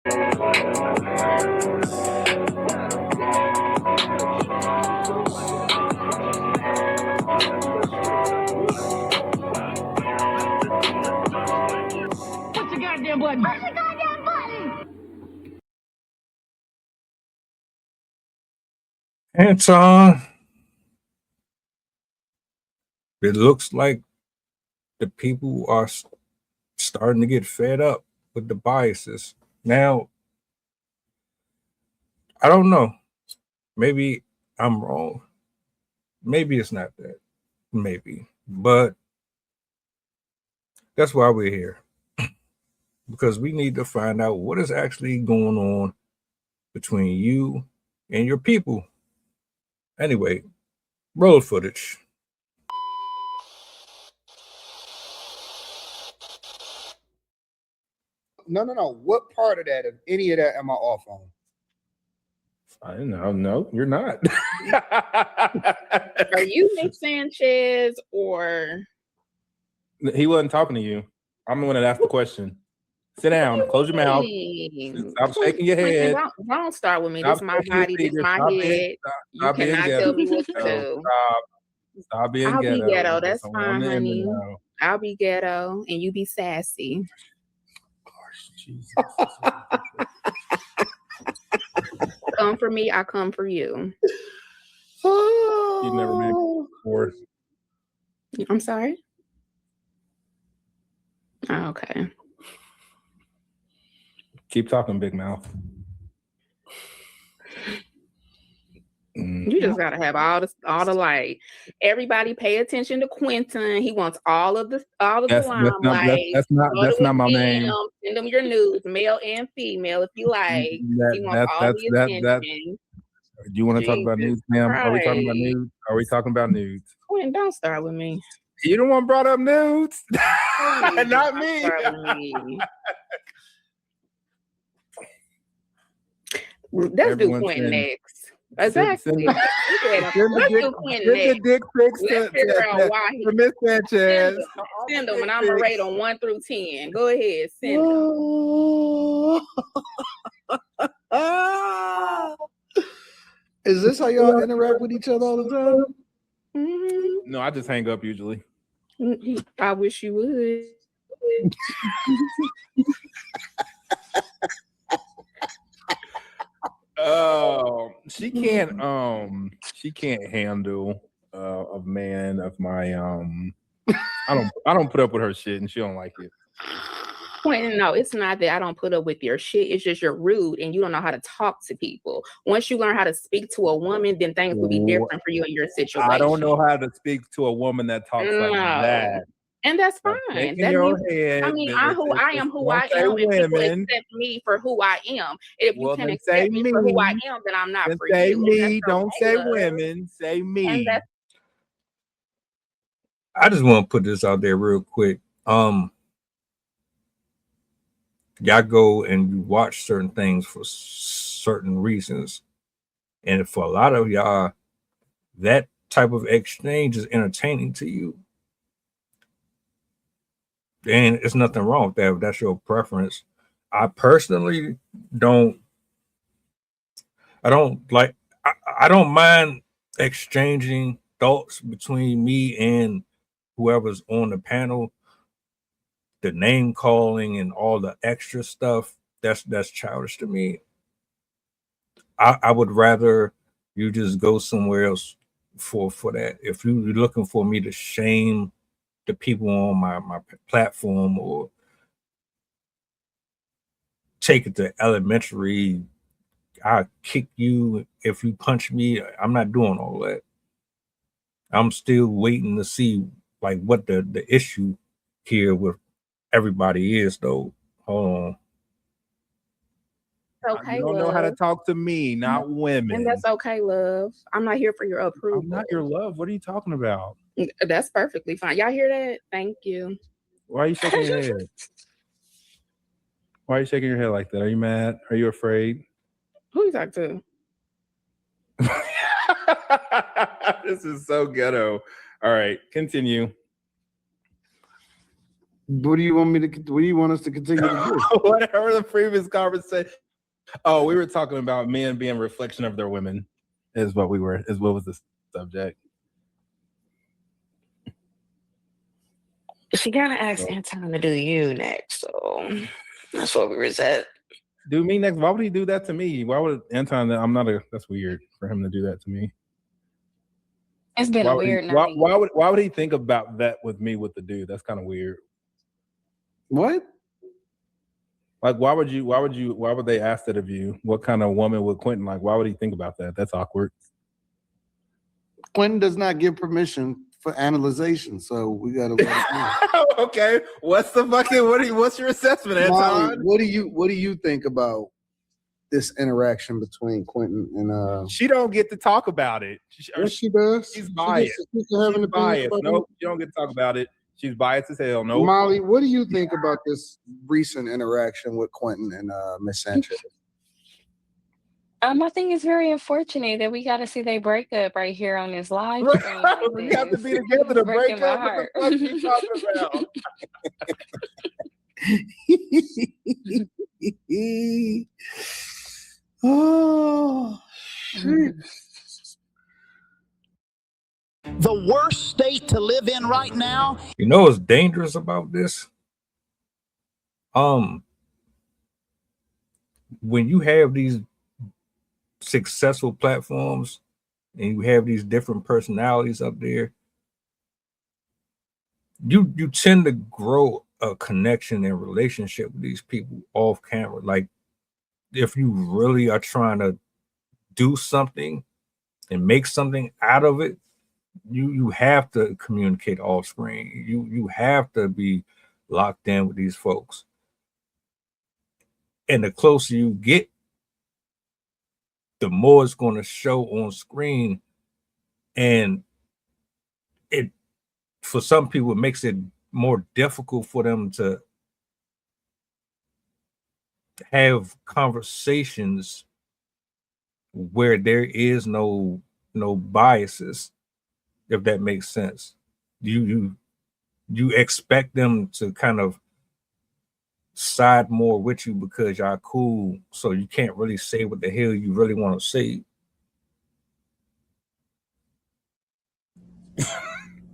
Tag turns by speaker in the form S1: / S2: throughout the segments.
S1: Push the goddamn button. Push the goddamn button.
S2: Anton, it looks like the people are starting to get fed up with the biases. Now, I don't know. Maybe I'm wrong. Maybe it's not that. Maybe. But that's why we're here. Because we need to find out what is actually going on between you and your people. Anyway, roll footage.
S3: No. What part of that, if any of that, am I off on?
S4: I don't know. No, you're not.
S5: Are you Nick Sanchez or?
S4: He wasn't talking to you. I'm the one that asked the question. Sit down. Close your mouth. Stop shaking your head.
S5: Don't start with me. This is my body. This is my head. You cannot tell me what to do.
S4: Stop being
S5: I'll
S4: ghetto.
S5: be ghetto. That's fine, honey. I'll be ghetto, and you be sassy.
S4: Gosh, Jesus.
S5: Come for me, I come for you.
S4: You've never made me before.
S5: I'm sorry? Oh, okay.
S4: Keep talking, big mouth.
S5: You just gotta have all the light. Everybody pay attention to Quentin. He wants all of the limelight.
S4: That's not my name.
S5: Send them your nudes, male and female, if you like. He wants all the attention.
S4: Do you want to talk about nudes, ma'am? Are we talking about nudes? Are we talking about nudes?
S5: Quentin, don't start with me.
S4: You don't want to brought up nudes? Not me.
S5: Let's do Quentin next. Exactly. Let's do Quentin next. Let's figure out why he
S4: Miss Sanchez.
S5: Send them, and I'm gonna rate them 1 through 10. Go ahead, send them.
S3: Is this how y'all interact with each other all the time?
S5: Mm-hmm.
S4: No, I just hang up usually.
S5: I wish you would.
S4: She can't handle a man of my I don't put up with her shit and she don't like it.
S5: Quentin, no, it's not that I don't put up with your shit. It's just you're rude and you don't know how to talk to people. Once you learn how to speak to a woman, then things will be different for you in your situation.
S4: I don't know how to speak to a woman that talks like that.
S5: And that's fine. That means, I mean, I am who I am, and people accept me for who I am. If you can accept me for who I am, then I'm not for you.
S4: Say me, don't say women. Say me.
S2: I just want to put this out there real quick. Y'all go and you watch certain things for certain reasons, and for a lot of y'all, that type of exchange is entertaining to you. And it's nothing wrong with that if that's your preference. I personally don't mind exchanging thoughts between me and whoever's on the panel. The name calling and all the extra stuff, that's childish to me. I would rather you just go somewhere else for that. If you're looking for me to shame the people on my platform or take it to elementary, I'll kick you if you punch me. I'm not doing all that. I'm still waiting to see like what the issue here with everybody is though. Hold on.
S5: Okay,
S4: you don't know how to talk to me, not women.
S5: And that's okay, love. I'm not here for your approval.
S4: I'm not your love. What are you talking about?
S5: That's perfectly fine. Y'all hear that? Thank you.
S4: Why are you shaking your head? Why are you shaking your head like that? Are you mad? Are you afraid?
S5: Who you talking
S4: to? This is so ghetto. All right, continue.
S3: What do you want us to continue to do?
S4: Whatever the previous conversation. Oh, we were talking about men being a reflection of their women. Is what was the subject.
S5: She gotta ask Anton to do you next, so that's what we were at.
S4: Do me next. Why would he do that to me? Why would Anton? That's weird for him to do that to me.
S5: It's been a weird night.
S4: Why would he think about that with me with the dude? That's kind of weird.
S3: What?
S4: Like, why would they ask that of you? What kind of woman would Quentin like? Why would he think about that? That's awkward.
S3: Quentin does not give permission for analyzation, so we gotta.
S4: Okay, what's your assessment, Anton?
S3: Molly, what do you think about this interaction between Quentin and?
S4: She don't get to talk about it.
S3: Yes, she does.
S4: She's biased. She's biased. Nope, you don't get to talk about it. She's biased as hell. No,
S3: Molly, what do you think about this recent interaction with Quentin and Miss Sanchez?
S6: I think it's very unfortunate that we got to see they break up right here on this live stream.
S4: We have to be together to break up. What the fuck are you talking about?
S3: Oh, shit.
S7: The worst state to live in right now.
S2: You know what's dangerous about this? When you have these successful platforms and you have these different personalities up there, you tend to grow a connection and relationship with these people off camera. Like, if you really are trying to do something and make something out of it, you have to communicate off screen. You have to be locked in with these folks. And the closer you get, the more it's going to show on screen. And it, for some people, it makes it more difficult for them to have conversations where there is no biases, if that makes sense. You expect them to kind of side more with you because y'all cool, so you can't really say what the hell you really want to say.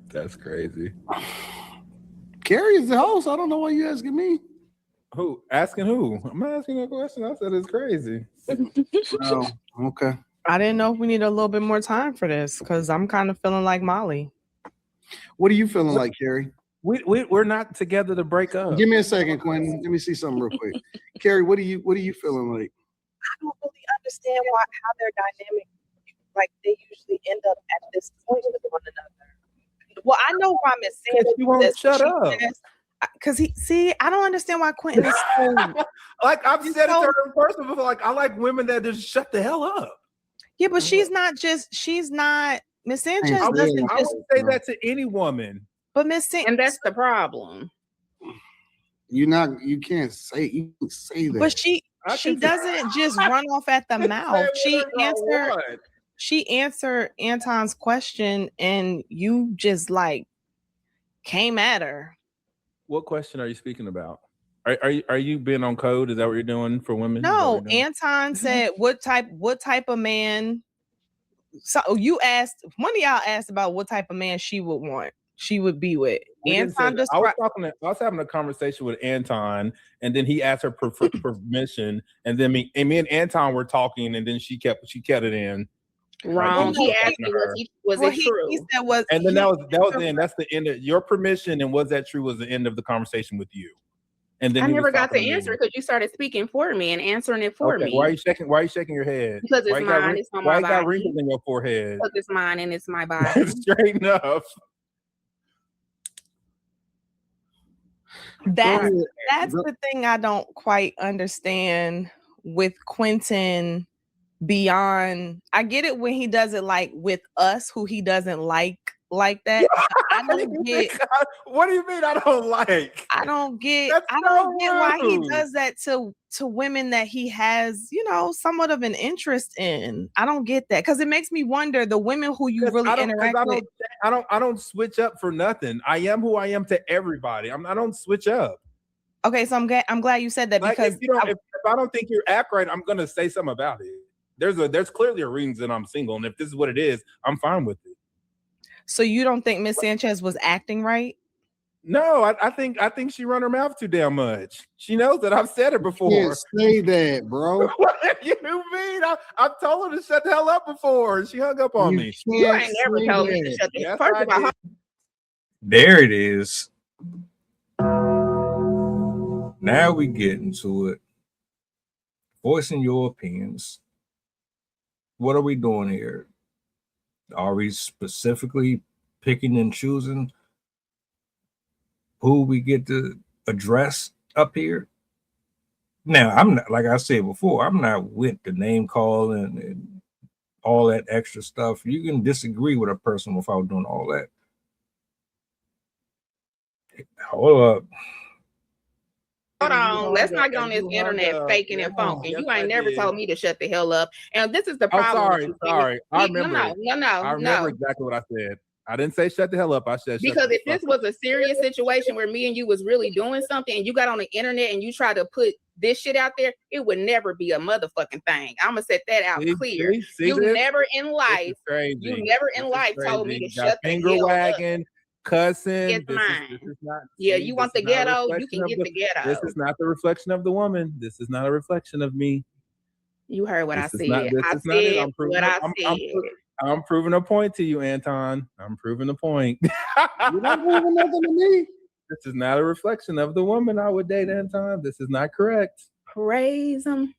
S4: That's crazy.
S3: Carrie is the host. I don't know why you asking me.
S4: Who? Asking who? I'm not asking a question. I said it's crazy.
S3: Oh, okay.
S8: I didn't know if we need a little bit more time for this because I'm kind of feeling like Molly.
S3: What are you feeling like, Carrie?
S4: We're not together to break up.
S3: Give me a second, Quentin. Let me see something real quick. Carrie, what are you feeling like?
S9: I don't really understand how their dynamic, like they usually end up at this point with one another. Well, I know why Miss Sanders.
S4: She won't shut up.
S8: Because I don't understand why Quentin is so
S4: like I've said it to her in person before. Like, I like women that just shut the hell up.
S8: Yeah, but she's not Miss Sanchez
S4: I
S8: doesn't
S4: would
S8: just
S4: say that to any woman.
S8: But Miss Sanchez,
S5: and that's the problem.
S3: You can't say that.
S8: But she doesn't just run off at the mouth. She answered Anton's question and you just like came at her.
S4: What question are you speaking about? Are you being on code? Is that what you're doing for women?
S8: No, Anton said what type of man. So you asked, one of y'all asked about what type of man she would be with. Anton
S4: I was having a conversation with Anton, and then he asked her for permission, and then me and Anton were talking, and then she kept it in.
S5: Wrong. He asked me was it true?
S8: He said was,
S4: and then that was the end. That's the end of your permission, and was that true? Was the end of the conversation with you? And then
S5: I never got the answer because you started speaking for me and answering it for me.
S4: Why are you shaking your head?
S5: Because it's mine. It's on my body.
S4: Why you got wrinkles in your forehead?
S5: Because it's mine and it's my body.
S4: Straight enough.
S8: That's the thing I don't quite understand with Quentin. Beyond, I get it when he does it like with us, who he doesn't like that. I don't get.
S4: What do you mean I don't like?
S8: I don't get.
S4: That's
S8: I don't
S4: so
S8: get why he
S4: rude.
S8: does that to women that he has, somewhat of an interest in. I don't get that because it makes me wonder the women who you really interact with.
S4: I don't switch up for nothing. I am who I am to everybody. I don't switch up.
S8: Okay, so I'm glad you said that because
S4: if I don't think you act right, I'm gonna say something about it. There's clearly a reason I'm single, and if this is what it is, I'm fine with it.
S8: So you don't think Miss Sanchez was acting right?
S4: No, I think she run her mouth too damn much. She knows that I've said it before.
S3: Can't say that, bro.
S4: What do you mean? I've told her to shut the hell up before, and she hung up on me.
S5: You ain't never told me to shut the
S4: Yes,
S5: first
S4: I
S5: of all.
S4: did.
S2: There it is. Now we get into it. Voicing your opinions. What are we doing here? Are we specifically picking and choosing who we get to address up here? Now, I'm not, like I said before, I'm not with the name call and all that extra stuff. You can disagree with a person without doing all that. Hold up.
S5: Hold on, let's not get on this internet faking and funking.
S4: Yes,
S5: You ain't
S4: I
S5: never
S4: did.
S5: told me to shut the hell up. And this is the
S4: Oh,
S5: problem.
S4: sorry. I remember.
S5: No.
S4: I remember exactly what I said. I didn't say shut the hell up. I said shut
S5: Because
S4: the
S5: if this
S4: fuck up.
S5: was a serious situation where me and you was really doing something and you got on the internet and you try to put this shit out there, it would never be a motherfucking thing. I'm gonna set that out clear. You never in life told me to shut the
S4: finger
S5: hell
S4: wagging, cussing.
S5: It's
S4: this
S5: mine.
S4: is not.
S5: Yeah,
S4: see,
S5: you
S4: this
S5: want the
S4: is not a
S5: ghetto, you
S4: reflection
S5: can
S4: of
S5: get
S4: the-
S5: the ghetto.
S4: This is not the reflection of the woman. This is not a reflection of me.
S5: You heard what I
S4: This is
S5: said.
S4: not- this
S5: I
S4: is not it.
S5: said
S4: I'm proving
S5: what
S4: it.
S5: I said.
S4: I'm proving a point to you, Anton. I'm proving a point.
S3: You're not proving nothing to me.
S4: This is not a reflection of the woman I would date, Anton. This is not correct.
S5: Praise him.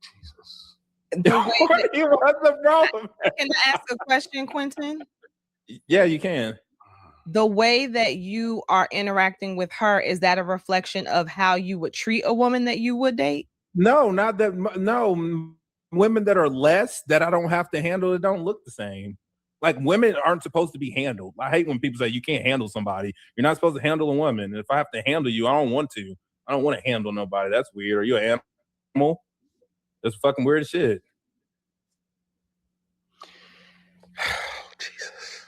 S3: Jesus.
S4: What's the problem?
S8: Can I ask a question, Quentin?
S4: Yeah, you can.
S8: The way that you are interacting with her, is that a reflection of how you would treat a woman that you would date?
S4: No, not that. No, women that are less that I don't have to handle it don't look the same. Like women aren't supposed to be handled. I hate when people say you can't handle somebody. You're not supposed to handle a woman. And if I have to handle you, I don't want to. I don't want to handle nobody. That's weird. Are you an animal? That's fucking weird as shit.
S3: Jesus.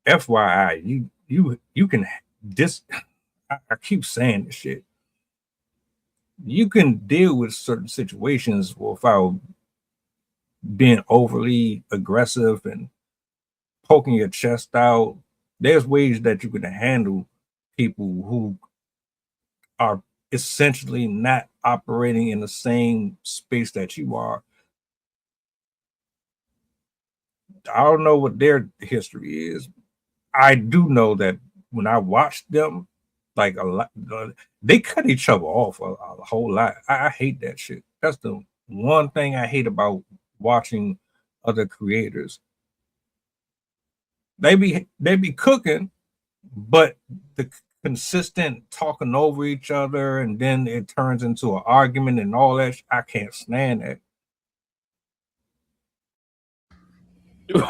S2: FYI, you can I keep saying this shit. You can deal with certain situations without being overly aggressive and poking your chest out. There's ways that you can handle people who are essentially not operating in the same space that you are. I don't know what their history is. I do know that when I watched them, like a lot, they cut each other off a whole lot. I hate that shit. That's the one thing I hate about watching other creators. They be cooking, but the consistent talking over each other and then it turns into an argument and all that. I can't stand that.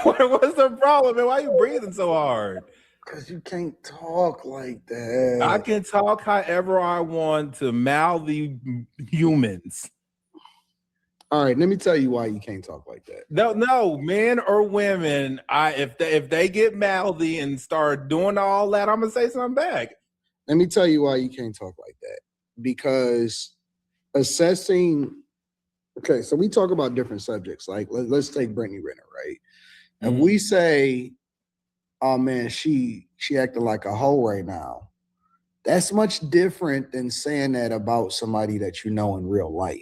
S4: What's the problem, man? Why are you breathing so hard?
S3: Because you can't talk like that.
S4: I can talk however I want to mouthy humans.
S3: All right, let me tell you why you can't talk like that.
S4: No, men or women. If they get mouthy and start doing all that, I'm gonna say something back.
S3: Let me tell you why you can't talk like that. Because assessing, okay, so we talk about different subjects. Like let's take Brittany Renner, right? And we say, oh man, she acting like a hoe right now. That's much different than saying that about somebody that you know in real life.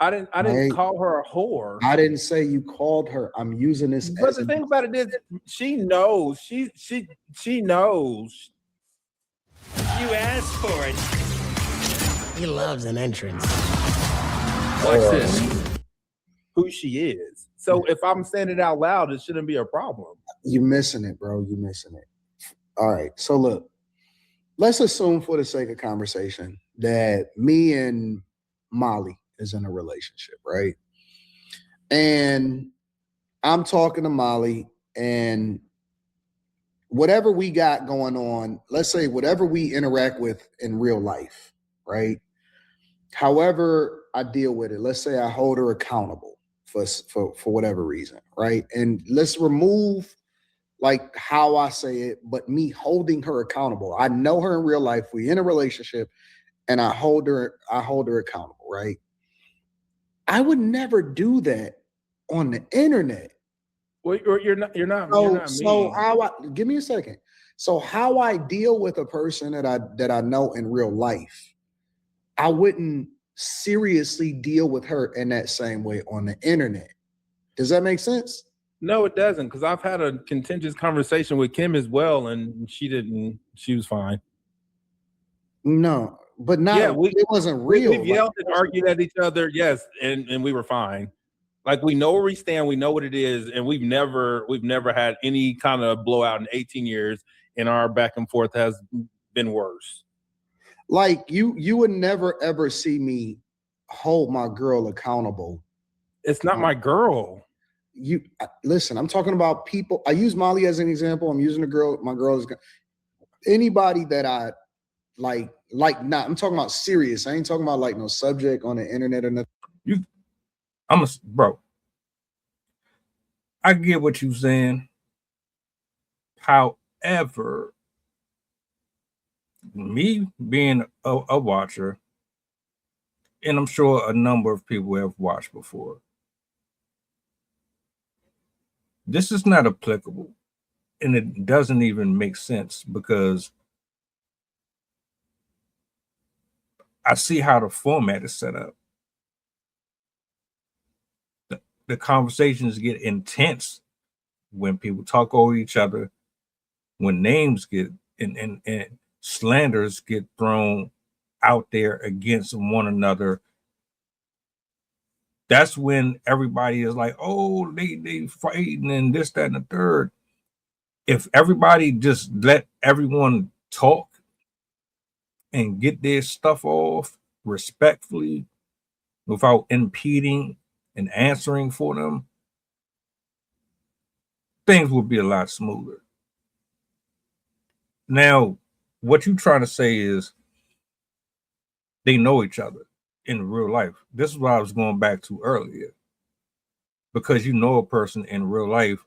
S4: I didn't call her a whore.
S3: I didn't say you called her. I'm using this.
S4: But the thing about it is, she knows. She knows.
S10: You asked for it. He loves an entrance.
S4: Watch this. Who she is. So if I'm saying it out loud, it shouldn't be a problem.
S3: You're missing it, bro. You're missing it. All right. So look, let's assume for the sake of conversation that me and Molly is in a relationship, right? And I'm talking to Molly and whatever we got going on, let's say whatever we interact with in real life, right? However I deal with it, let's say I hold her accountable for whatever reason, right? And let's remove like how I say it, but me holding her accountable. I know her in real life. We in a relationship, and I hold her accountable, right? I would never do that on the internet.
S4: Well, you're not
S3: So how give me a second. So how I deal with a person that I know in real life, I wouldn't seriously deal with her in that same way on the internet. Does that make sense?
S4: No, it doesn't, because I've had a contentious conversation with Kim as well, and she was fine.
S3: No, but not.
S4: Yeah,
S3: it wasn't real.
S4: We've yelled and argued at each other, yes, and we were fine. Like, we know where we stand, we know what it is, and we've never had any kind of blowout in 18 years, and our back and forth has been worse.
S3: Like you would never ever see me hold my girl accountable.
S4: It's not my girl.
S3: You listen, I'm talking about people. I use Molly as an example. I'm using my girl as anybody that I like not. I'm talking about serious. I ain't talking about like no subject on the internet or nothing.
S2: Bro. I get what you're saying. However, me being a watcher, and I'm sure a number of people have watched before, this is not applicable, and it doesn't even make sense because I see how the format is set up. The conversations get intense when people talk over each other, when names get and slanders get thrown out there against one another. That's when everybody is like, oh, they fighting and this, that, and the third. If everybody just let everyone talk and get their stuff off respectfully without impeding and answering for them, things would be a lot smoother. Now, what you're trying to say is they know each other in real life. This is what I was going back to earlier. Because you know a person in real life,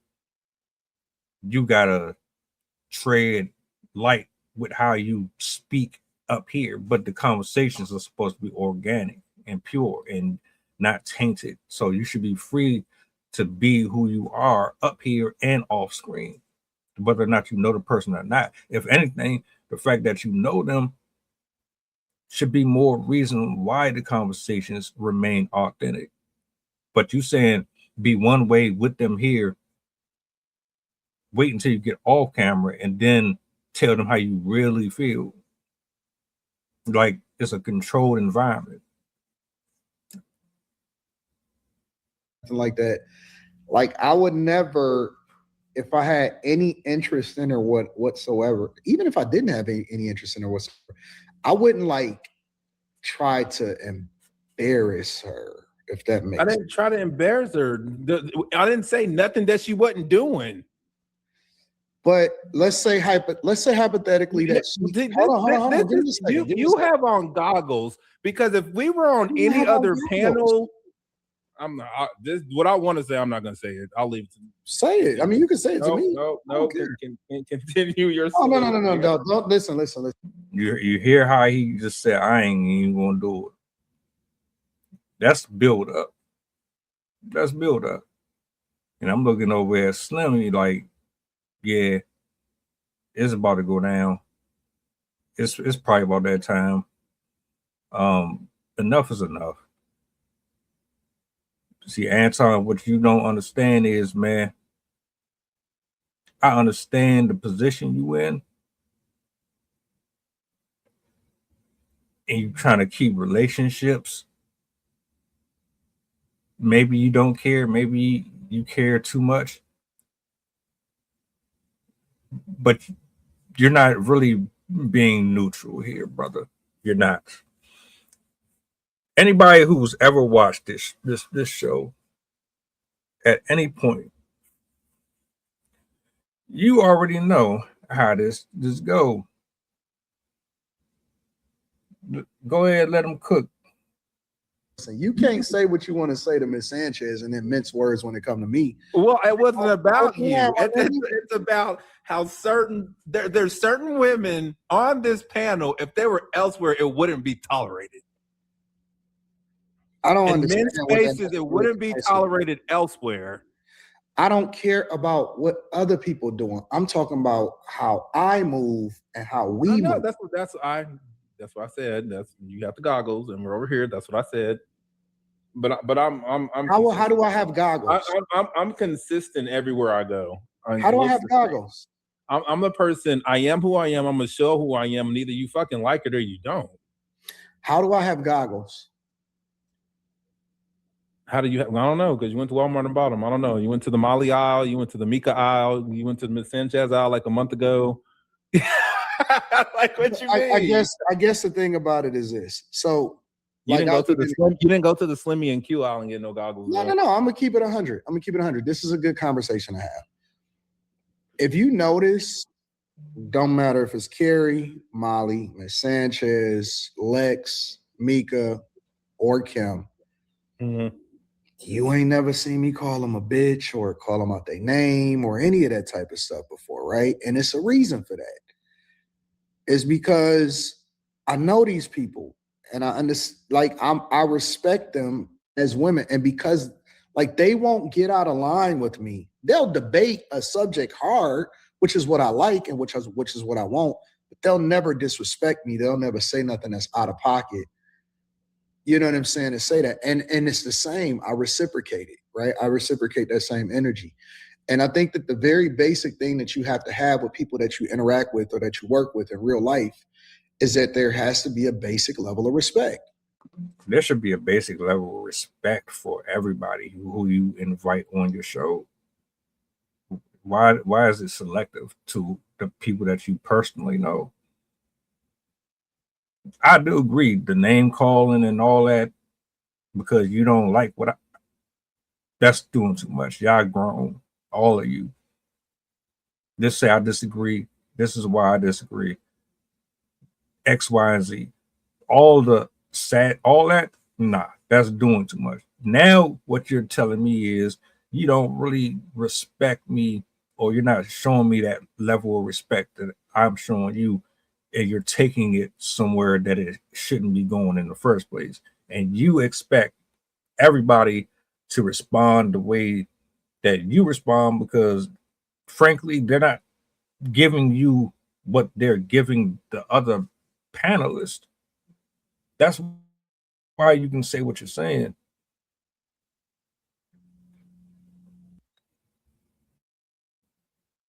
S2: you gotta tread light with how you speak up here, but the conversations are supposed to be organic and pure and not tainted. So you should be free to be who you are up here and off screen, whether or not you know the person or not. If anything, the fact that you know them should be more reason why the conversations remain authentic. But you saying be one way with them here, wait until you get off camera and then tell them how you really feel. Like it's a controlled environment.
S3: Like that. Like I would never, if I had any interest in her whatsoever, even if I didn't have any interest in her whatsoever, I wouldn't like try to embarrass her, if that makes sense.
S4: I didn't try to embarrass her. I didn't say nothing that she wasn't doing.
S3: But let's say hypothetically that
S4: you have on goggles, because if we were on any other panel, I'm not. This what I want to say. I'm not going to say it. I'll leave it to you.
S3: Say it. I mean, you can say it to me.
S4: No. Can continue your.
S3: Oh, no. Don't listen.
S2: You hear how he just said, "I ain't even gonna do it." That's build up. And I'm looking over at Slimmy like, yeah, it's about to go down. It's probably about that time. Enough is enough. See, Anton, what you don't understand is, man, I understand the position you in, and you trying to keep relationships. Maybe you don't care. Maybe you care too much. But you're not really being neutral here, brother. You're not. Anybody who's ever watched this show at any point, you already know how this go. Go ahead, let them cook.
S3: So you can't say what you want to say to Miss Sanchez and then mince words when it come to me.
S4: Well, it wasn't about you.
S3: Yeah,
S4: It's about how there's certain women on this panel. If they were elsewhere, it wouldn't be tolerated.
S3: I don't
S4: In
S3: understand.
S4: men's spaces, it wouldn't be tolerated elsewhere.
S3: I don't care about what other people doing. I'm talking about how I move and how we move.
S4: That's what I said. You got the goggles, and we're over here. That's what I said. But I'm
S3: how do I have goggles?
S4: I'm consistent everywhere I go.
S3: How do I have goggles?
S4: I'm the person. I am who I am. I'm gonna show who I am, and either you fucking like it or you don't.
S3: How do I have goggles?
S4: How do you? I don't know, because you went to Walmart and bought them. I don't know. You went to the Molly aisle. You went to the Mika aisle. You went to the Miss Sanchez aisle like a month ago. Like what you mean?
S3: I guess the thing about it is this. So
S4: you didn't go to the Slimmy and Q aisle and get no goggles.
S3: No. I'm gonna keep it 100. I'm gonna keep it 100. This is a good conversation to have. If you notice, don't matter if it's Carrie, Molly, Miss Sanchez, Lex, Mika, or Kim.
S4: Mm-hmm.
S3: You ain't never seen me call them a bitch or call them out their name or any of that type of stuff before, right? And it's a reason for that. It's because I know these people and I understand, like I respect them as women, and because like they won't get out of line with me. They'll debate a subject hard, which is what I like and which is what I want, but they'll never disrespect me. They'll never say nothing that's out of pocket. You know what I'm saying? To say that. And it's the same. I reciprocate it, right? I reciprocate that same energy. And I think that the very basic thing that you have to have with people that you interact with or that you work with in real life is that there has to be a basic level of respect.
S2: There should be a basic level of respect for everybody who you invite on your show. Why is it selective to the people that you personally know? I do agree, the name calling and all that, because you don't like that's doing too much. Y'all grown, all of you. Just say I disagree. This is why I disagree. X, Y, and Z. All that, nah, that's doing too much. Now what you're telling me is you don't really respect me, or you're not showing me that level of respect that I'm showing you, and you're taking it somewhere that it shouldn't be going in the first place. And you expect everybody to respond the way that you respond, because frankly, they're not giving you what they're giving the other panelists. That's why you can say what you're saying.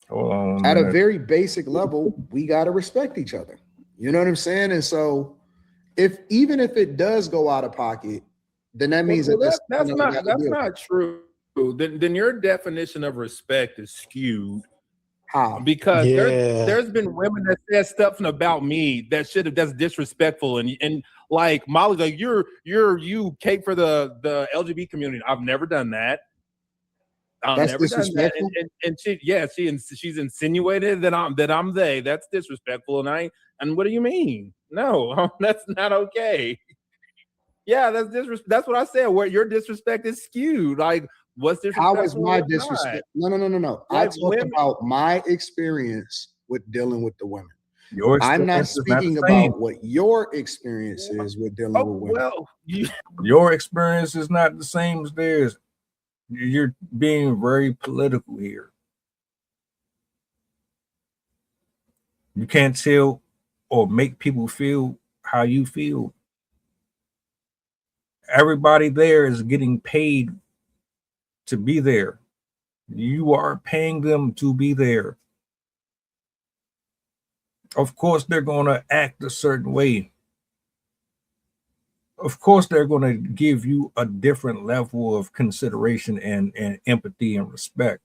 S2: Hold on.
S3: At a very basic level, we got to respect each other. You know what I'm saying? And so even if it does go out of pocket, then that means
S4: that's not true. Then your definition of respect is skewed.
S3: How?
S4: Because there's been women that said stuff about me that's disrespectful, and like Molly's like you cake for the LGBT community. I've never done that.
S3: That's disrespectful.
S4: And she's insinuated that I'm they. That's disrespectful. And what do you mean? No, that's not okay. Yeah, that's what I said. Where your disrespect is skewed. Like, what's disrespectful?
S3: How is my disrespect? No. I talk about my experience with dealing with the women. I'm not speaking about what your experience is with dealing with women.
S4: Well,
S2: your experience is not the same as theirs. You're being very political here. You can't tell or make people feel how you feel. Everybody there is getting paid to be there. You are paying them to be there. Of course, they're going to act a certain way. Of course, they're going to give you a different level of consideration and empathy and respect.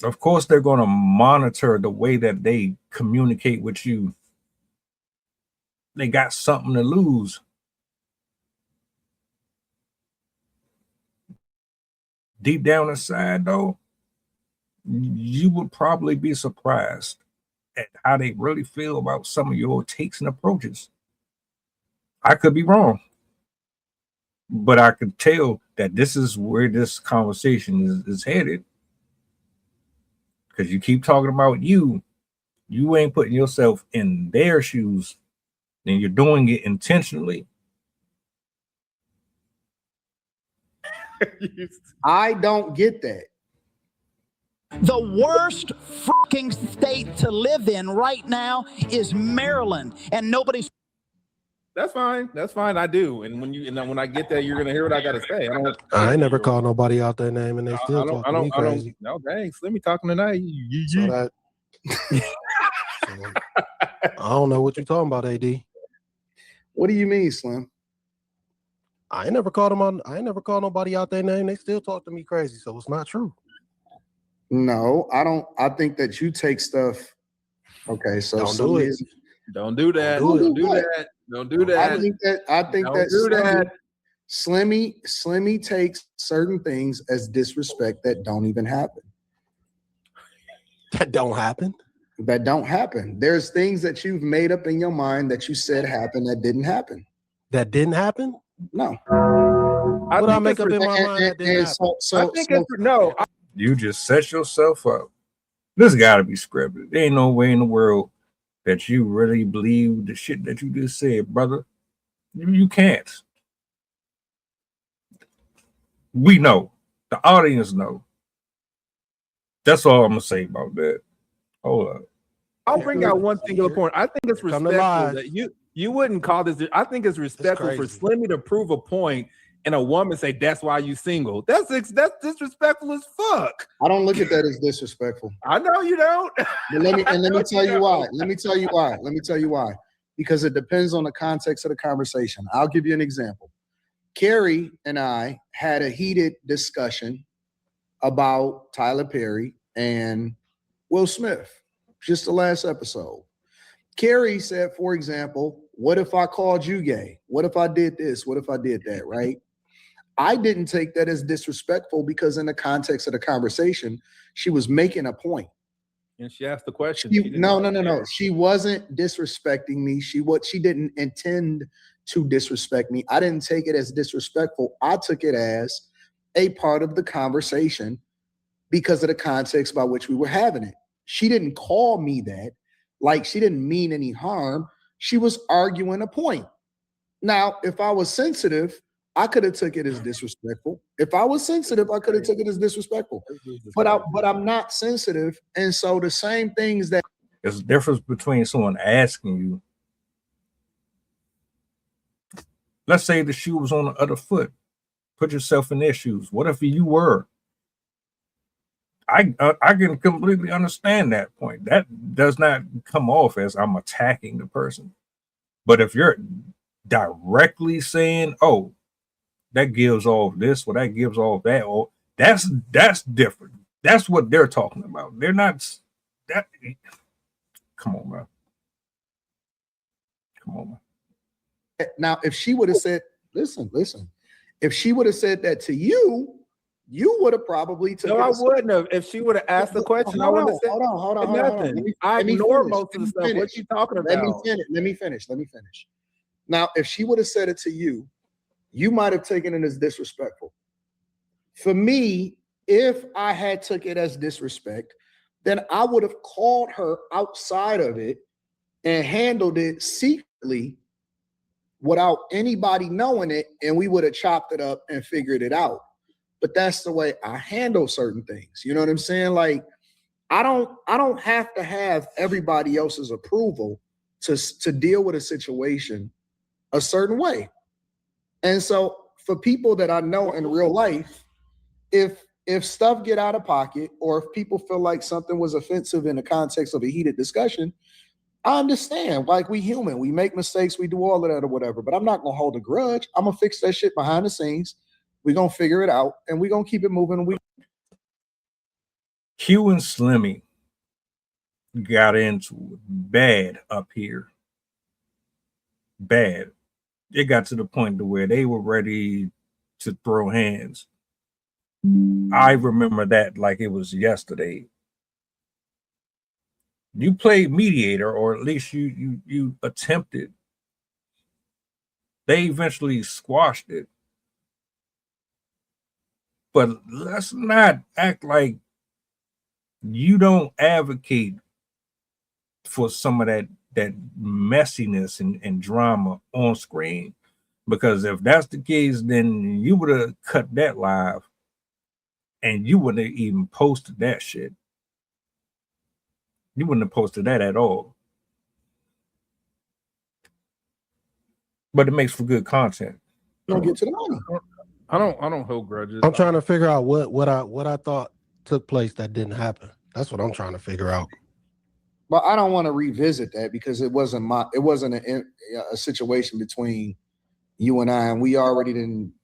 S2: Of course, they're going to monitor the way that they communicate with you. They got something to lose. Deep down inside, though, you would probably be surprised at how they really feel about some of your takes and approaches. I could be wrong, but I could tell that this is where this conversation is headed. Because you keep talking about you ain't putting yourself in their shoes, and you're doing it intentionally.
S3: I don't get that.
S7: The worst fucking state to live in right now is Maryland, and nobody's.
S4: That's fine. That's fine. I do. And when I get there, you're gonna hear what I gotta say.
S11: I ain't never called nobody out their name, and they still talk to me crazy.
S4: No, dang, Slimmy talking tonight.
S11: So that, I don't know what you're talking about, AD.
S3: What do you mean, Slim?
S11: I ain't never called them on. I ain't never called nobody out their name. They still talk to me crazy, so it's not true.
S3: No, I don't. I think that you take stuff. Okay, so
S11: don't do it.
S4: Don't do that. Don't do that. Don't do that.
S3: I think that Slimmy takes certain things as disrespect that don't even happen.
S11: That don't happen.
S3: That don't happen. There's things that you've made up in your mind that you said happened that didn't happen.
S11: That didn't happen?
S3: No.
S11: What I make up in my mind that didn't happen?
S2: You just set yourself up. This got to be scripted. There ain't no way in the world that you really believe the shit that you just said, brother. You can't. We know. The audience know. That's all I'm gonna say about that. Hold up.
S4: I'll bring out one singular point. I think it's respectful that you wouldn't call this. I think it's respectful for Slimmy to prove a point and a woman say that's why you single. That's disrespectful as fuck.
S3: I don't look at that as disrespectful.
S4: I know you don't.
S3: But let me tell you why. Let me tell you why. Because it depends on the context of the conversation. I'll give you an example. Carrie and I had a heated discussion about Tyler Perry and Will Smith, just the last episode. Carrie said, for example, what if I called you gay? What if I did this? What if I did that, right? I didn't take that as disrespectful because in the context of the conversation, she was making a point.
S4: And she asked the question.
S3: No. She wasn't disrespecting me. She didn't intend to disrespect me. I didn't take it as disrespectful. I took it as a part of the conversation because of the context by which we were having it. She didn't call me that. Like, she didn't mean any harm. She was arguing a point. Now, if I was sensitive, I could have took it as disrespectful. If I was sensitive, I could have took it as disrespectful. But I'm not sensitive. And so the same things that
S2: there's a difference between someone asking you. Let's say the shoe was on the other foot. Put yourself in their shoes. What if you were? I can completely understand that point. That does not come off as I'm attacking the person. But if you're directly saying, oh, that gives off this, or that gives off that, or that's different. That's what they're talking about. They're not that. Come on, man. Come on, man.
S3: Now, if she would have said, listen, if she would have said that to you, you would have probably took
S4: it. I wouldn't have. If she would have asked the question, I wouldn't have said
S3: hold on.
S4: Nothing. I ignore most of the stuff. What you talking about?
S3: Let me finish. Now, if she would have said it to you, you might have taken it as disrespectful. For me, if I had took it as disrespect, then I would have called her outside of it and handled it secretly without anybody knowing it, and we would have chopped it up and figured it out. But that's the way I handle certain things. You know what I'm saying? Like, I don't have to have everybody else's approval to deal with a situation a certain way. And so for people that I know in real life, if stuff get out of pocket, or if people feel like something was offensive in the context of a heated discussion, I understand. Like, we human, we make mistakes, we do all of that or whatever, but I'm not going to hold a grudge. I'm going to fix that shit behind the scenes. We're going to figure it out, and we're going to keep it moving.
S2: Q and Slimmy got into it bad up here. Bad. It got to the point to where they were ready to throw hands. I remember that like it was yesterday. You played mediator, or at least you attempted. They eventually squashed it. But let's not act like you don't advocate for some of that messiness and drama on screen. Because if that's the case, then you would have cut that live and you wouldn't have even posted that shit. You wouldn't have posted that at all. But it makes for good content.
S3: Don't get to the money.
S4: I don't hold grudges.
S11: I'm trying to figure out what I thought took place that didn't happen. That's what I'm trying to figure out.
S3: But I don't want to revisit that because it wasn't a situation between you and I, and we already didn't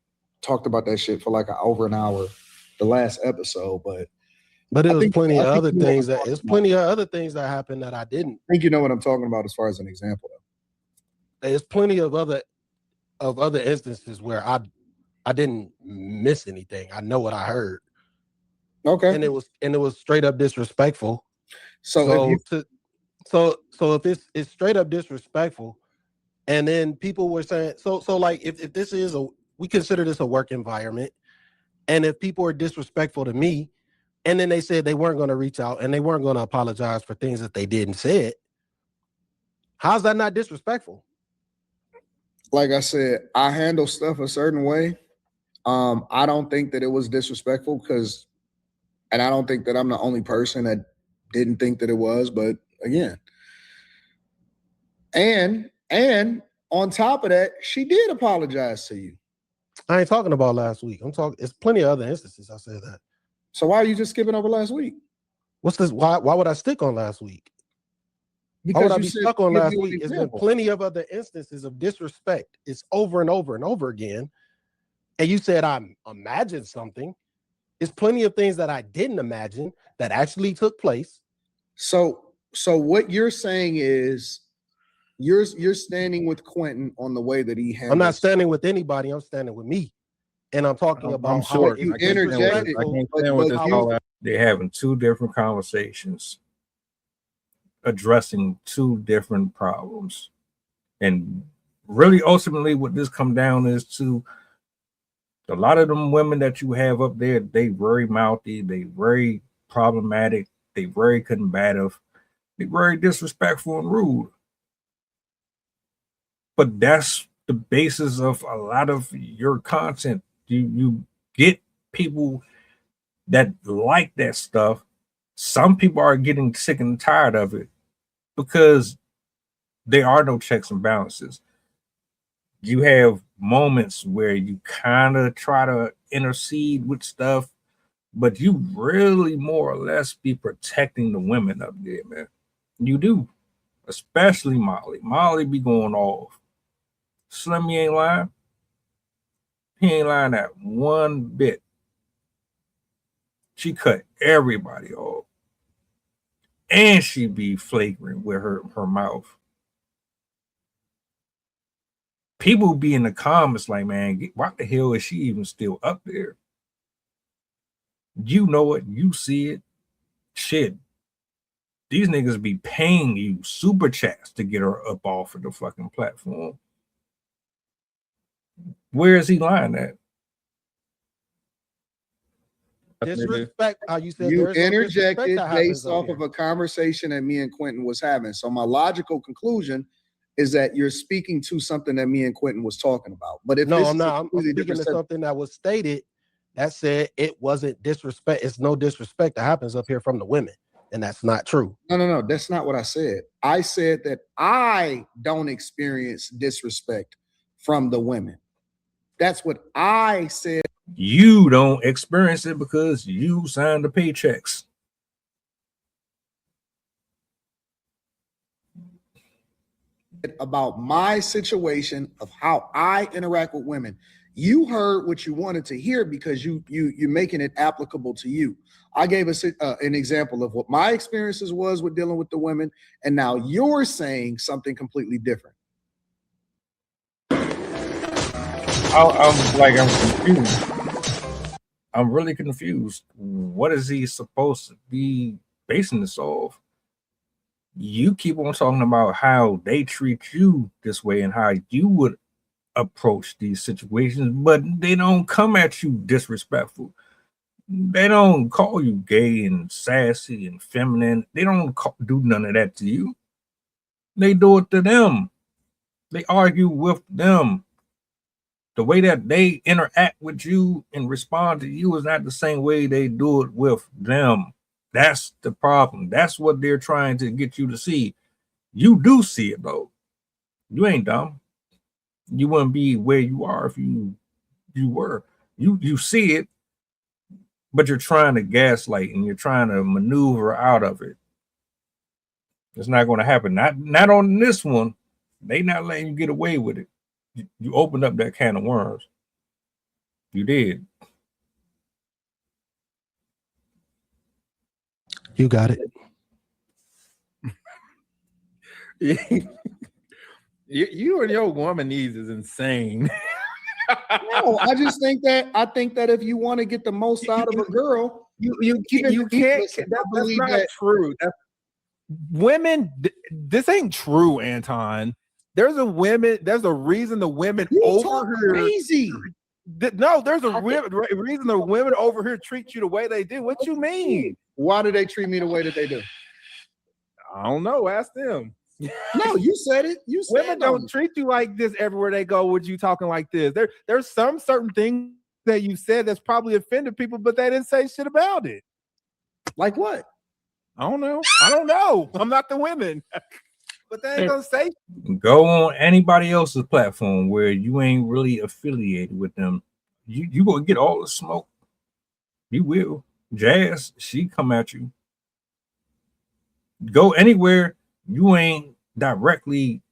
S3: talked about that shit for like over an hour the last episode. But
S11: it was plenty of other things that happened that I didn't.
S3: I think you know what I'm talking about as far as an example.
S11: There's plenty of other instances where I didn't miss anything. I know what I heard.
S3: Okay.
S11: And it was straight up disrespectful. So if it's straight up disrespectful, and then people were saying so like if this is we consider this a work environment, and if people are disrespectful to me, and then they said they weren't going to reach out and they weren't going to apologize for things that they did and said, how's that not disrespectful?
S3: Like I said, I handle stuff a certain way. I don't think that it was disrespectful and I don't think that I'm the only person that didn't think that it was, but again, and on top of that, she did apologize to you.
S11: I ain't talking about last week. It's plenty of other instances I said that.
S3: So why are you just skipping over last week?
S11: What's this? Why would I stick on last week? Why would I be stuck on last week? There's been plenty of other instances of disrespect. It's over and over and over again. And you said I imagined something. It's plenty of things that I didn't imagine that actually took place.
S3: So what you're saying is you're standing with Quentin on the way that he handles.
S11: I'm not standing with anybody. I'm standing with me. And I'm talking about
S3: how you interjected.
S2: They're having two different conversations addressing two different problems. And really, ultimately, what this comes down is to a lot of them women that you have up there, they very mouthy, they very problematic, they very combative, they very disrespectful and rude. But that's the basis of a lot of your content. You get people that like that stuff. Some people are getting sick and tired of it because there are no checks and balances. You have moments where you kind of try to intercede with stuff, but you really more or less be protecting the women up there, man. You do, especially Molly. Molly be going off. Slimmy ain't lying. He ain't lying at one bit. She cut everybody off. And she be flagrant with her mouth. People be in the comments like, man, why the hell is she even still up there? You know it. You see it. Shit. These niggas be paying you super chats to get her up off of the fucking platform. Where is he lying at?
S11: Disrespect. You said
S3: you interjected based off of a conversation that me and Quentin was having. So my logical conclusion is that you're speaking to something that me and Quentin was talking about. But if
S11: I'm not. I'm speaking to something that was stated that said it wasn't disrespect. It's no disrespect that happens up here from the women, and that's not true.
S3: No. That's not what I said. I said that I don't experience disrespect from the women. That's what I said.
S2: You don't experience it because you signed the paychecks.
S3: About my situation of how I interact with women. You heard what you wanted to hear because you're making it applicable to you. I gave us an example of what my experiences was with dealing with the women, and now you're saying something completely different.
S2: I'm confused. I'm really confused. What is he supposed to be basing this off? You keep on talking about how they treat you this way and how you would approach these situations, but they don't come at you disrespectful. They don't call you gay and sassy and feminine. They don't do none of that to you. They do it to them. They argue with them. The way that they interact with you and respond to you is not the same way they do it with them. That's the problem. That's what they're trying to get you to see. You do see it though. You ain't dumb. You wouldn't be where you are if you were. You see it, but you're trying to gaslight and you're trying to maneuver out of it. It's not going to happen. Not on this one. They not letting you get away with it. You opened up that can of worms. You did.
S11: You got it.
S4: You and your woman needs is insane.
S3: No, I think that if you want to get the most out of a girl,
S4: you can't. That's not true. Women, this ain't true, Anton. There's a reason the women over here
S3: crazy.
S4: No, there's a reason the women over here treat you the way they do. What you mean?
S3: Why do they treat me the way that they do?
S4: I don't know. Ask them.
S3: No, you said it. You said
S4: women don't treat you like this everywhere they go. With you talking like this, there's some certain things that you said that's probably offended people, but they didn't say shit about it.
S3: Like what?
S4: I don't know. I'm not the women, but they ain't gonna say.
S2: Go on anybody else's platform where you ain't really affiliated with them. You gonna get all the smoke. You will. Jazz, she come at you. Go anywhere you ain't directly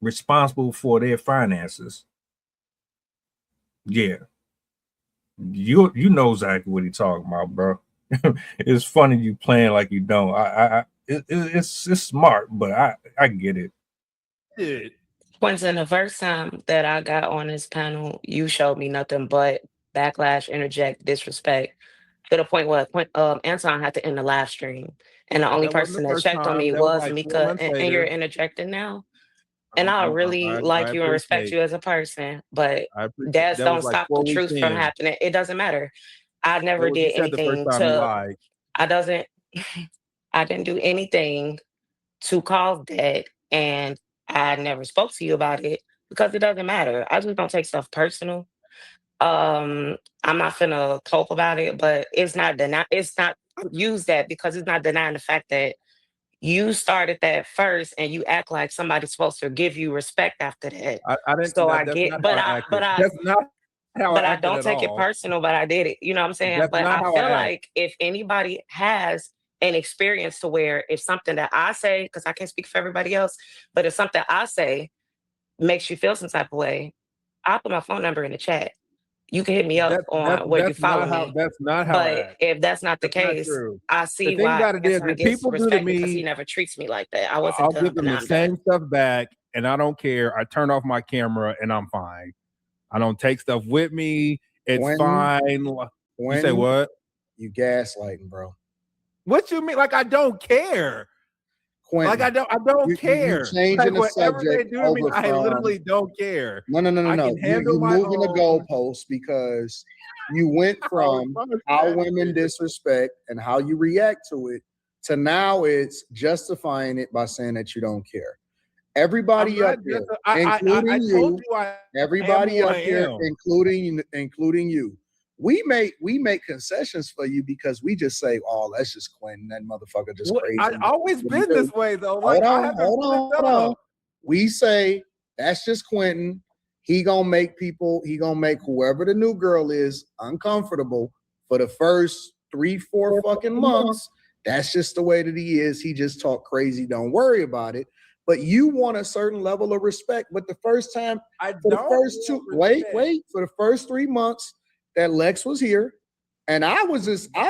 S2: responsible for their finances. Yeah. You know exactly what he's talking about, bro. It's funny you playing like you don't. It's smart, but I get it.
S6: Quentin, the first time that I got on this panel, you showed me nothing but backlash, interject, disrespect, to the point where Anton had to end the live stream. And the only person that checked on me was Mika, and you're interjecting now. And I really like you and respect you as a person, but dads don't stop the truth from happening. It doesn't matter. I never did anything to. I didn't do anything to cause that, and I never spoke to you about it because it doesn't matter. I just don't take stuff personal. I'm not finna cope about it, but it's not use that because it's not denying the fact that you started that first and you act like somebody's supposed to give you respect after that.
S4: I didn't.
S6: So I get, but I don't take it personal, but I did it. You know what I'm saying?
S4: That's
S6: but I feel like if anybody has an experience to where if something that I say, because I can't speak for everybody else, but if something I say makes you feel some type of way, I'll put my phone number in the chat. You can hit me up on where you follow me.
S4: That's not how.
S6: But if that's not the case, I see why people do to me because he never treats me like that.
S4: I'll give them the same stuff back, and I don't care. I turn off my camera, and I'm fine. I don't take stuff with me. It's fine. You say what?
S3: You gaslighting, bro.
S4: What you mean? Like I don't care. Quentin, like I don't care.
S3: Changing the subject
S4: they do to me, I literally don't care.
S3: No. You're moving the goalposts because you went from how women disrespect and how you react to it to now it's justifying it by saying that you don't care. Everybody up here, including you, everybody up here, including you. We make concessions for you because we just say, "Oh, that's just Quentin. That motherfucker just crazy."
S4: I've always been this way though.
S3: Like, hold on. We say that's just Quentin. He gonna make whoever the new girl is uncomfortable for the first 3-4 fucking months. That's just the way that he is. He just talk crazy. Don't worry about it. But you want a certain level of respect. But the first time, for the first 3 months that Lex was here, and I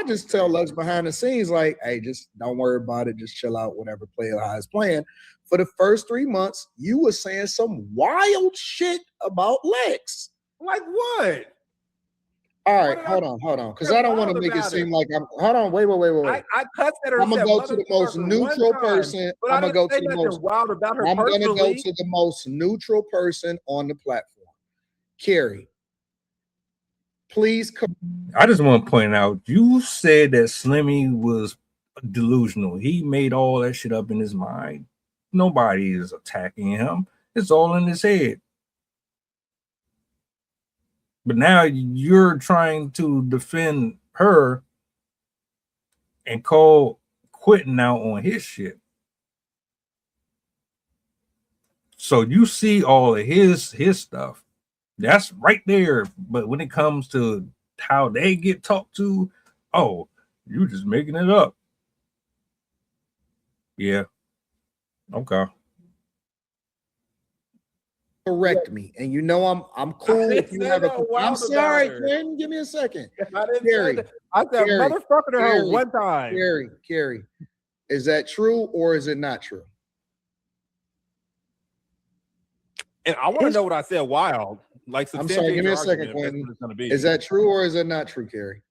S3: just tell Lex behind the scenes, like, hey, just don't worry about it, just chill out, whatever player how is playing. For the first 3 months, you were saying some wild shit about Lex.
S4: Like what?
S3: All right, hold on, because I don't want to make it seem like I'm. Hold on, wait.
S4: I cussed at her.
S3: I'm gonna go to the most neutral person. I'm gonna go to the most
S4: wild about her.
S3: I'm gonna go to the most neutral person on the platform. Carrie, please come.
S2: I just want to point out, you said that Slimmy was delusional. He made all that shit up in his mind. Nobody is attacking him. It's all in his head. But now you're trying to defend her and call Quentin out on his shit. So you see all of his stuff. That's right there. But when it comes to how they get talked to, oh, you just making it up. Yeah. Okay.
S3: Correct me, and you know I'm cool if you have a. I'm sorry, Quentin. Give me a second.
S4: I didn't say that. I said motherfucker to her one time.
S3: Carrie, is that true or is it not true?
S4: And I want to know what I said. Wild, like
S3: I'm sorry. Give me a second, Quentin. Is that true or is it not true, Carrie?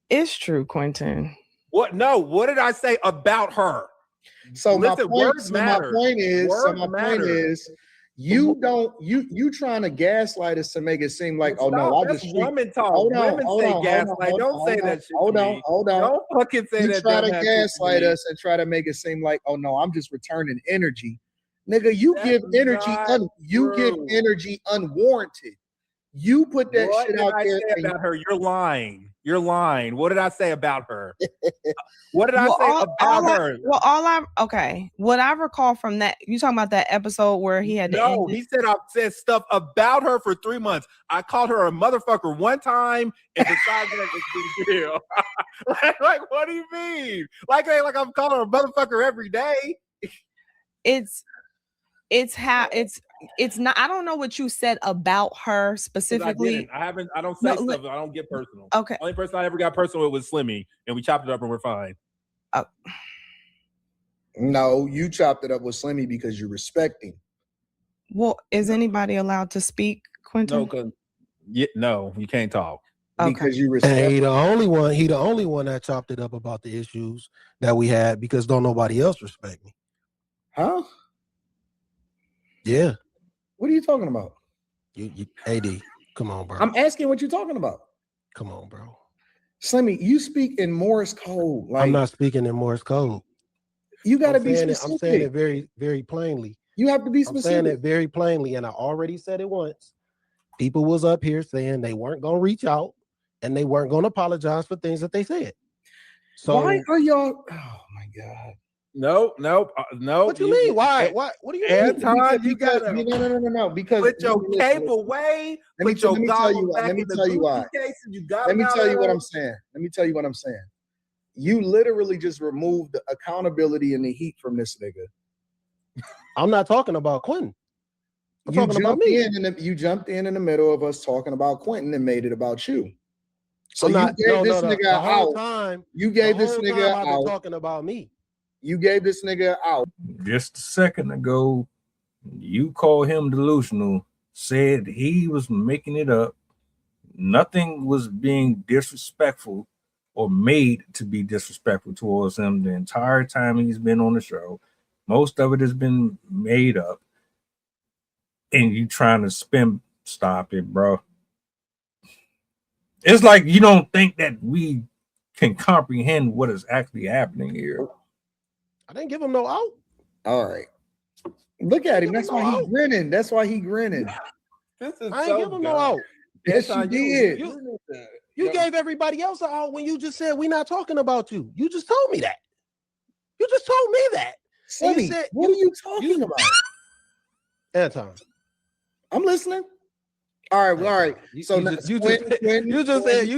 S8: It's true, Quentin.
S4: What? No. What did I say about her?
S3: So my point is, you trying to gaslight us to make it seem like, oh no, I just
S4: women talk. Women say gaslight. Don't say that shit.
S3: Hold on.
S4: Don't fucking say that.
S3: You try to gaslight us and try to make it seem like, oh no, I'm just returning energy. Nigga, you give energy unwarranted. You put that shit out there
S4: about her. You're lying. You're lying. What did I say about her? What did I say about her?
S8: What I recall from that, you talking about that episode where he had to
S4: he said I said stuff about her for 3 months. I called her a motherfucker one time, and besides that, it's a big deal. like, what do you mean? Like I'm calling her a motherfucker every day.
S8: It's not. I don't know what you said about her specifically.
S4: I don't say stuff. I don't get personal.
S8: Okay.
S4: The only person I ever got personal with was Slimmy, and we chopped it up and we're fine.
S3: No, you chopped it up with Slimmy because you respect him.
S8: Well, is anybody allowed to speak, Quentin?
S4: No, you can't talk.
S3: Because you respect him.
S11: He the only one that chopped it up about the issues that we had because don't nobody else respect me.
S3: Huh?
S11: Yeah.
S3: What are you talking about?
S11: You AD, come on, bro.
S3: I'm asking what you're talking about.
S11: Come on, bro.
S3: Slimmy, you speak in Morse code.
S11: I'm not speaking in Morse code.
S3: You got to be specific.
S11: I'm saying it very, very plainly.
S3: You have to be specific.
S11: I'm saying it very plainly, and I already said it once. People was up here saying they weren't going to reach out and they weren't going to apologize for things that they said. So
S3: why are y'all? Oh my God.
S4: No.
S11: What you mean? Why? What do you mean?
S4: Anton, you got
S3: no. Because
S4: put your cape away.
S3: Let me tell you why. Let me tell you what I'm saying. You literally just removed the accountability and the heat from this nigga.
S11: I'm not talking about Quentin. I'm talking about me.
S3: You jumped in the middle of us talking about Quentin and made it about you. So
S11: you
S3: gave this nigga out. You gave this nigga out
S11: talking about me.
S3: You gave this nigga out.
S2: Just a second ago, you called him delusional, said he was making it up. Nothing was being disrespectful or made to be disrespectful towards him the entire time he's been on the show. Most of it has been made up. And you trying to stop it, bro. It's like you don't think that we can comprehend what is actually happening here.
S11: I didn't give him no out.
S3: All right. Look at him. That's why he's grinning.
S11: I ain't give him no out.
S3: Yes, you did.
S11: You gave everybody else an out when you just said we're not talking about you. You just told me that.
S3: Slimmy, what are you talking about?
S11: Anton.
S3: I'm listening. All right. So
S11: you just said.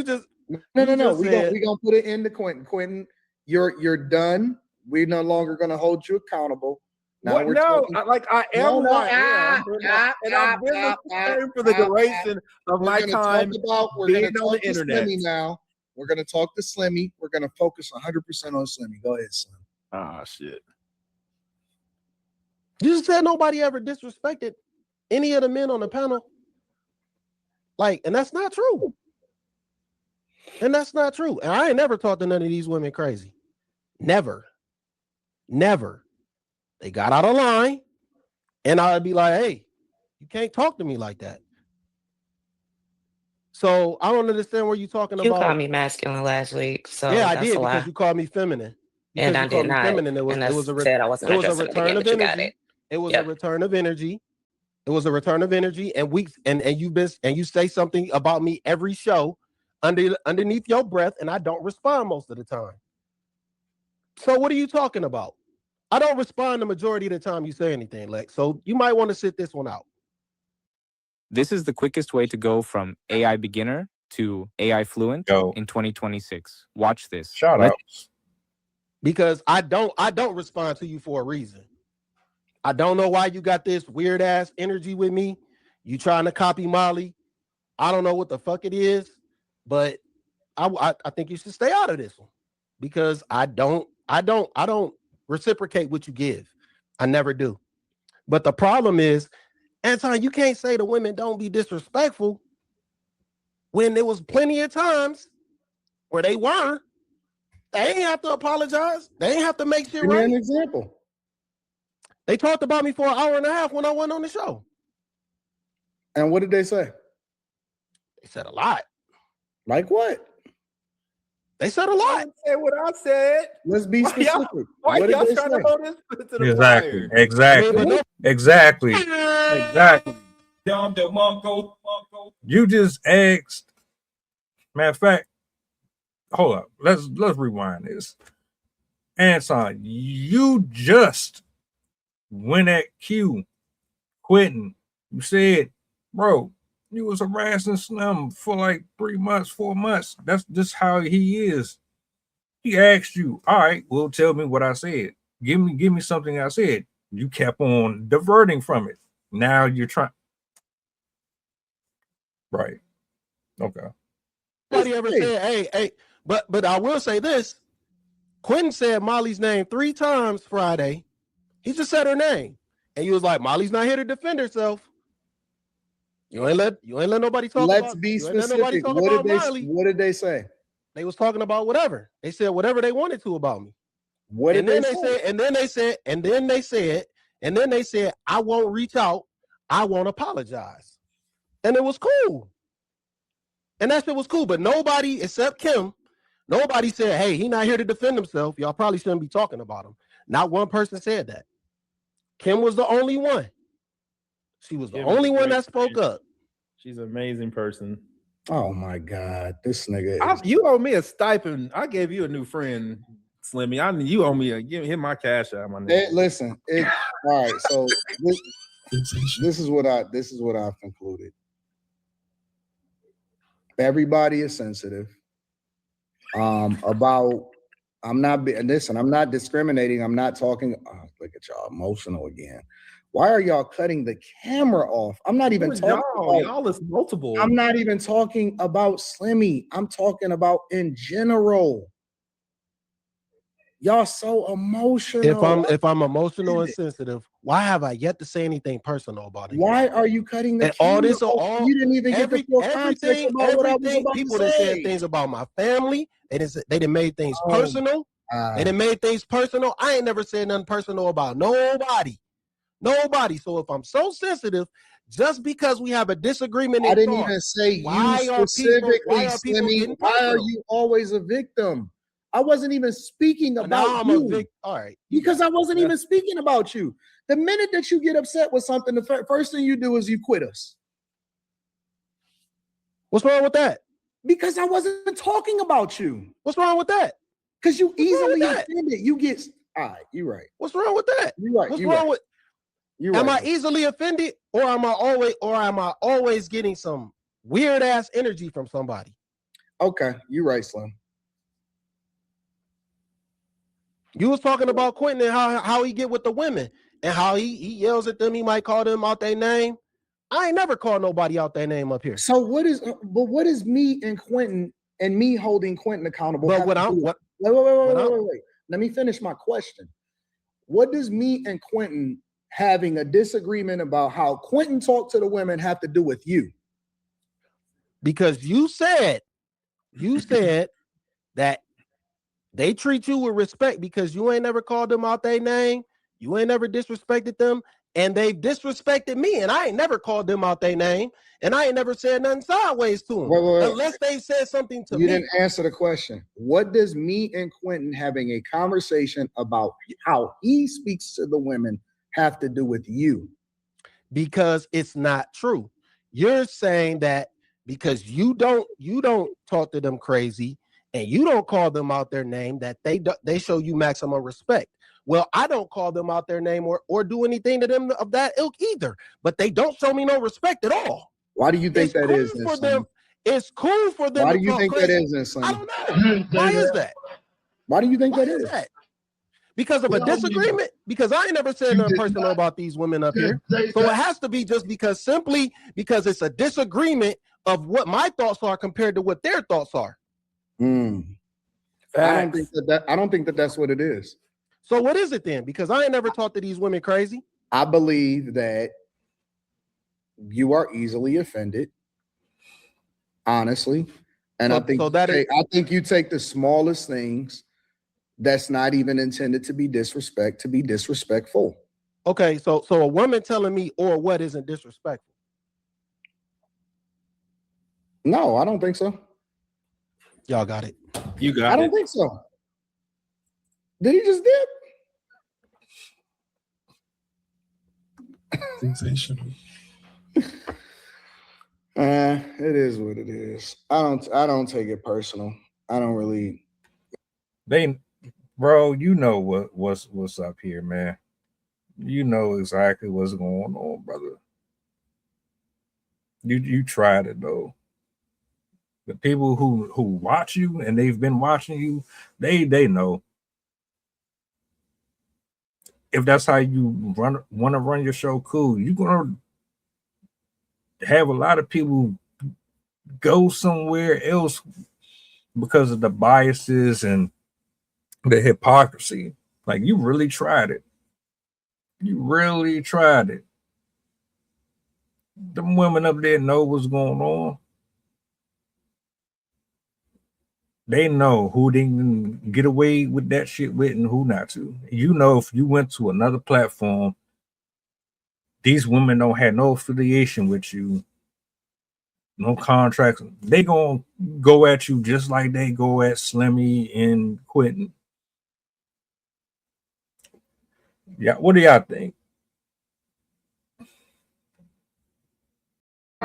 S3: No. We're gonna put it into Quentin. Quentin, you're done. We're no longer gonna hold you accountable.
S4: Now I am. And I've been the same for the duration of my time.
S3: We're gonna talk to Slimmy now. We're gonna talk to Slimmy. We're gonna focus 100% on Slimmy. Go ahead, Slim.
S4: Ah, shit.
S11: You just said nobody ever disrespected any of the men on the panel. And that's not true. And that's not true. And I ain't never talked to none of these women crazy. Never. They got out of line, and I'd be like, hey, you can't talk to me like that. So I don't understand what you're talking
S6: You
S11: about.
S6: called me masculine last week, so
S11: yeah, I
S6: that's
S11: did
S6: a lie.
S11: because you called me feminine. Because
S6: And I did not.
S11: Feminine. It was a return of energy. It was a return of energy. It was a return of energy, and you say something about me every show underneath your breath, and I don't respond most of the time. So what are you talking about? I don't respond the majority of the time you say anything, Lex. So you might want to sit this one out.
S12: This is the quickest way to go from AI beginner to AI fluent in 2026. Watch this.
S2: Shout out.
S11: Because I don't respond to you for a reason. I don't know why you got this weird ass energy with me. You trying to copy Molly. I don't know what the fuck it is, but I think you should stay out of this one because I don't reciprocate what you give. I never do. But the problem is, Anton, you can't say the women don't be disrespectful when there was plenty of times where they were. They ain't have to apologize. They ain't have to make shit right.
S3: Give me an example.
S11: They talked about me for an hour and a half when I went on the show.
S3: And what did they say?
S11: They said a lot.
S3: Like what?
S11: They said a lot.
S4: Say what I said.
S3: Let's be specific.
S4: Why
S3: what
S4: y'all
S3: did they
S4: trying
S3: say?
S4: to hold this to the fire?
S2: Exactly. You just asked. Matter of fact, hold up. Let's rewind this. Anton, you just went at Q quitting. You said, bro, you was harassing Slim for like 3 months, 4 months. That's just how he is. He asked you, all right, well, tell me what I said. Give me something I said. You kept on diverting from it. Now you're trying. Right. Okay.
S11: Nobody ever said, hey, but I will say this. Quentin said Molly's name 3 times Friday. He just said her name. And you was like, Molly's not here to defend herself. You ain't let nobody talk about.
S3: Let's be specific. What did they say?
S11: They was talking about whatever. They said whatever they wanted to about me.
S3: And then
S11: they said, I won't reach out. I won't apologize. And it was cool. And that shit was cool. But nobody except Kim, nobody said, hey, he's not here to defend himself. Y'all probably shouldn't be talking about him. Not one person said that. Kim was the only one. She was the only one that spoke up.
S4: She's an amazing person.
S3: Oh my God, this nigga.
S4: You owe me a stipend. I gave you a new friend, Slimmy. You owe me hit my cash out. My name.
S3: Listen, all right. So this is what I've concluded. Everybody is sensitive. About I'm not discriminating. I'm not talking. Oh, look at y'all emotional again. Why are y'all cutting the camera off? I'm not even talking about
S4: y'all is multiple.
S3: I'm not even talking about Slimmy. I'm talking about in general. Y'all so emotional.
S11: If I'm emotional and sensitive, why have I yet to say anything personal about it?
S3: Why are you cutting the camera off? You didn't even get the full context about what I was about
S11: people
S3: to say.
S11: That said things about my family. They done made things personal. They done made things personal. I ain't never said nothing personal about nobody. Nobody. So if I'm so sensitive, just because we have a disagreement,
S3: I didn't even say you specifically, Slimmy. Why are you always a victim? I wasn't even speaking about you.
S11: All right.
S3: Because I wasn't even speaking about you. The minute that you get upset with something, the first thing you do is you quit us.
S11: What's wrong with that?
S3: Because I wasn't talking about you.
S11: What's wrong with that?
S3: Because you easily offended. You get all right. You're right.
S11: What's wrong with that?
S3: You're right.
S11: What's wrong with? Am I easily offended, or am I always getting some weird ass energy from somebody?
S3: Okay, you're right, Slim.
S11: You was talking about Quentin and how he get with the women and how he yells at them. He might call them out their name. I ain't never called nobody out their name up here.
S3: So what is me and Quentin and me holding Quentin accountable?
S11: But
S3: wait. Let me finish my question. What does me and Quentin having a disagreement about how Quentin talked to the women have to do with you?
S11: Because you said You said that they treat you with respect because you ain't never called them out their name. You ain't never disrespected them. And they've disrespected me. And I ain't never called them out their name. And I ain't never said nothing sideways to them. Unless they said something to me.
S3: You didn't answer the question. What does me and Quentin having a conversation about how he speaks to the women have to do with you?
S11: Because it's not true. You're saying that because you don't talk to them crazy and you don't call them out their name, that they show you maximum respect. Well, I don't call them out their name or do anything to them of that ilk either, but they don't show me no respect at all.
S3: Why do you think that is?
S11: For them, it's cool for them.
S3: Why do you think that is?
S11: I don't know. Why is that?
S3: Why do you think that is?
S11: Because of a disagreement? Because I ain't never said nothing personal about these women up here. So it has to be just simply because it's a disagreement of what my thoughts are compared to what their thoughts are.
S3: I don't think that that's what it is.
S11: So what is it then? Because I ain't never talked to these women crazy.
S3: I believe that you are easily offended, honestly. And I think you take the smallest things that's not even intended to be disrespectful.
S11: Okay, so a woman telling me or what isn't disrespectful?
S3: No, I don't think so.
S11: Y'all got it.
S4: You got it.
S3: I don't think so. Did he just dip?
S13: Sensational.
S3: It is what it is. I don't take it personal. I don't really.
S2: Bro, you know what's up here, man. You know exactly what's going on, brother. You tried it though. The people who watch you and they've been watching you, they know. If that's how you want to run your show, cool. You're gonna have a lot of people go somewhere else because of the biases and the hypocrisy. Like, you really tried it. You really tried it. Them women up there know what's going on. They know who they can get away with that shit with and who not to. You know, if you went to another platform, these women don't have no affiliation with you, no contracts. They gonna go at you just like they go at Slimmy and Quentin. Yeah, what do y'all think?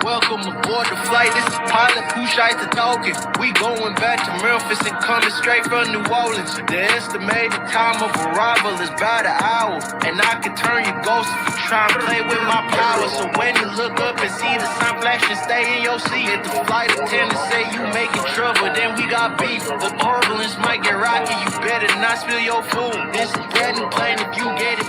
S14: Welcome aboard the flight. This is pilot Pushite the talking. We going back to Memphis and coming straight from New Orleans. The estimated time of arrival is about an hour, and I can turn your ghost if you try and play with my power. So when you look up and see the sun flashing, stay in your seat. If the flight attendant say you making trouble, then we got beef. The turbulence might get rocky. You better not spill your food. This is brand new plane if you get it.